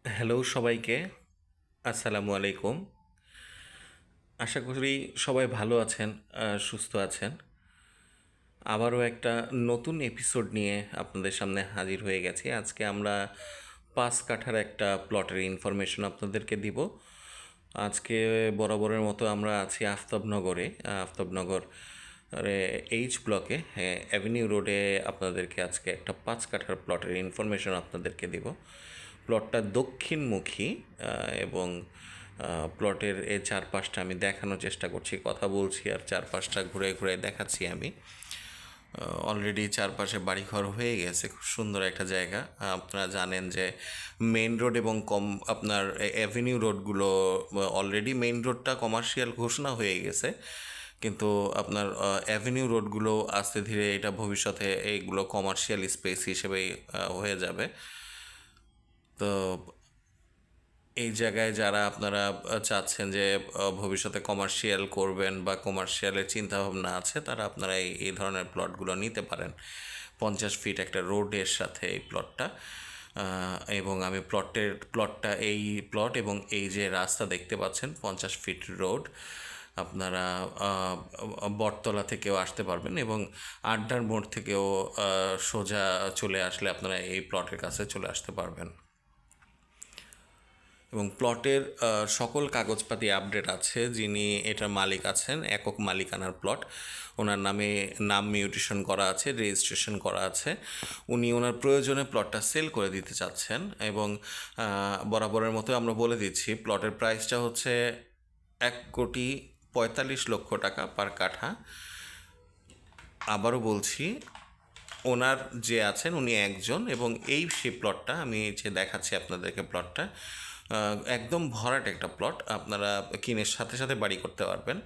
Hello সবাইকে, আসসালামু আলাইকুম। আশা করি সবাই ভালো আছেন, সুস্থ আছেন। আবারও একটা নতুন এপিসোড নিয়ে আপনাদের সামনে হাজির হয়ে গেছি। আজকে আমরা 5 কাঠার একটা প্লটের ইনফরমেশন আপনাদেরকে দিব। আজকে বরাবরের মতো আমরা আছি আফতাবনগরে। আফতাবনগর এইচ ব্লকে, হ্যাঁ, অ্যাভিনিউ রোডে আপনাদেরকে আজকে একটা 5 কাঠার প্লটের ইনফরমেশন আপনাদেরকে দিব। প্লটটা দক্ষিণমুখী এবং প্লটের এই চারপাশটা আমি দেখানোর চেষ্টা করছি, কথা বলছি আর চারপাশটা ঘুরে ঘুরে দেখাচ্ছি আমি। অলরেডি চারপাশে বাড়িঘর হয়ে গেছে, খুব সুন্দর একটা জায়গা। আপনারা জানেন যে মেইন রোড এবং আপনার অ্যাভিনিউ রোডগুলো, অলরেডি মেইন রোডটা কমার্শিয়াল ঘোষণা হয়ে গেছে, কিন্তু আপনার অ্যাভিনিউ রোডগুলো আস্তে ধীরে এটা ভবিষ্যতে এইগুলো কমার্শিয়াল স্পেস হিসেবেই হয়ে যাবে। তো এই জায়গায় যারা আপনারা চাচ্ছেন যে ভবিষ্যতে কমার্শিয়াল করবেন বা কমার্শিয়ালের চিন্তাভাবনা আছে, তারা আপনারা এই ধরনের প্লটগুলো নিতে পারেন। 50 ফিট একটা রোডের সাথে এই প্লটটা। এবং আমি প্লটটা এই প্লট এবং এই যে রাস্তা দেখতে পাচ্ছেন, 50 ফিট রোড, আপনারা বটতলা থেকেও আসতে পারবেন এবং আড্ডার মোড় থেকেও সোজা চলে আসলে আপনারা এই প্লটের কাছে চলে আসতে পারবেন। এবং প্লটের সকল কাগজপাতি আপডেট আছে। যিনি এটার মালিক আছেন, একক মালিকানার প্লট, ওনার নামে নাম মিউটেশন করা আছে, রেজিস্ট্রেশন করা আছে। উনি ওনার প্রয়োজনে প্লটটা সেল করে দিতে চাচ্ছেন এবং বরাবরের মতো আমরা বলে দিচ্ছি, প্লটের প্রাইসটা হচ্ছে 1,45,00,000 টাকা পার কাঠা। আবারও বলছি, ওনার যে আছেন উনি একজন, এবং সেই প্লটটা আমি যে দেখাচ্ছি আপনাদেরকে, প্লটটা একদম ভরাট একটা প্লট, আপনারা কিনে সাথে সাথে বাড়ি করতে পারবেন।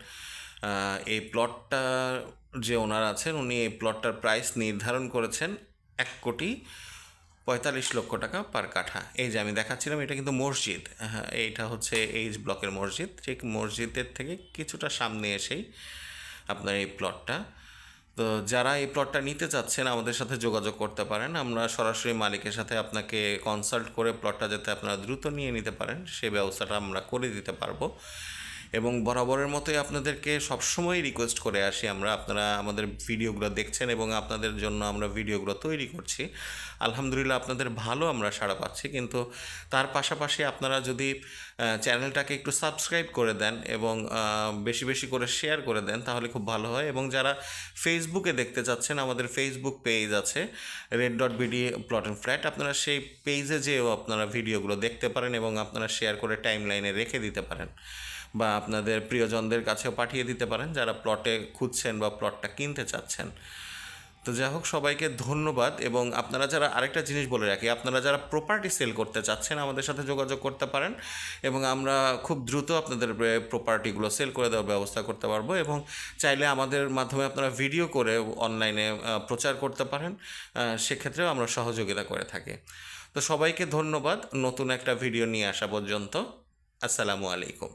এই প্লটটা যে ওনার আছেন, উনি এই প্লটটার প্রাইস নির্ধারণ করেছেন 1,45,00,000 টাকা পার কাঠা। এই যে আমি দেখাচ্ছিলাম, এটা কিন্তু মসজিদ, হ্যাঁ, এইটা হচ্ছে এইচ ব্লকের মসজিদ। ঠিক মসজিদের থেকে কিছুটা সামনে এসেই আপনার এই প্লটটা। তো যারা এই প্লটটা নিতে চাচ্ছেন আমাদের সাথে যোগাযোগ করতে পারেন। আমরা সরাসরি মালিকের সাথে আপনাকে কনসাল্ট করে প্লটটা যাতে আপনারা দ্রুত নিয়ে নিতে পারেন সেই ব্যবস্থাটা আমরা করে দিতে পারবো। এবং বরাবরের মতোই আপনাদেরকে সবসময় রিকোয়েস্ট করে আসি আমরা, আপনারা আমাদের ভিডিওগুলো দেখছেন এবং আপনাদের জন্য আমরা ভিডিওগুলো তৈরি করছি। আলহামদুলিল্লাহ আপনাদের ভালো আমরা সাড়া পাচ্ছি, কিন্তু তার পাশাপাশি আপনারা যদি চ্যানেলটাকে একটু সাবস্ক্রাইব করে দেন এবং বেশি বেশি করে শেয়ার করে দেন তাহলে খুব ভালো হয়। এবং যারা ফেসবুকে দেখতে চাচ্ছেন, আমাদের ফেসবুক পেজ আছে red.bd প্লট অ্যান্ড ফ্ল্যাট, আপনারা সেই পেজে যেও আপনারা ভিডিওগুলো দেখতে পারেন এবং আপনারা শেয়ার করে টাইম লাইনে রেখে দিতে পারেন বা আপনাদের প্রিয়জনদের কাছেও পাঠিয়ে দিতে পারেন যারা প্লটে খুঁজছেন বা প্লটটা কিনতে চাচ্ছেন। তো যাই হোক, সবাইকে ধন্যবাদ। এবং আপনারা যারা, আরেকটা জিনিস বলে রাখি, আপনারা যারা প্রপার্টি সেল করতে চাচ্ছেন আমাদের সাথে যোগাযোগ করতে পারেন এবং আমরা খুব দ্রুত আপনাদের প্রপার্টিগুলো সেল করে দেওয়ার ব্যবস্থা করতে পারবো। এবং চাইলে আমাদের মাধ্যমে আপনারা ভিডিও করে অনলাইনে প্রচার করতে পারেন, সেক্ষেত্রেও আমরা সহযোগিতা করে থাকি। তো সবাইকে ধন্যবাদ। নতুন একটা ভিডিও নিয়ে আসা পর্যন্ত, আসসালামু আলাইকুম।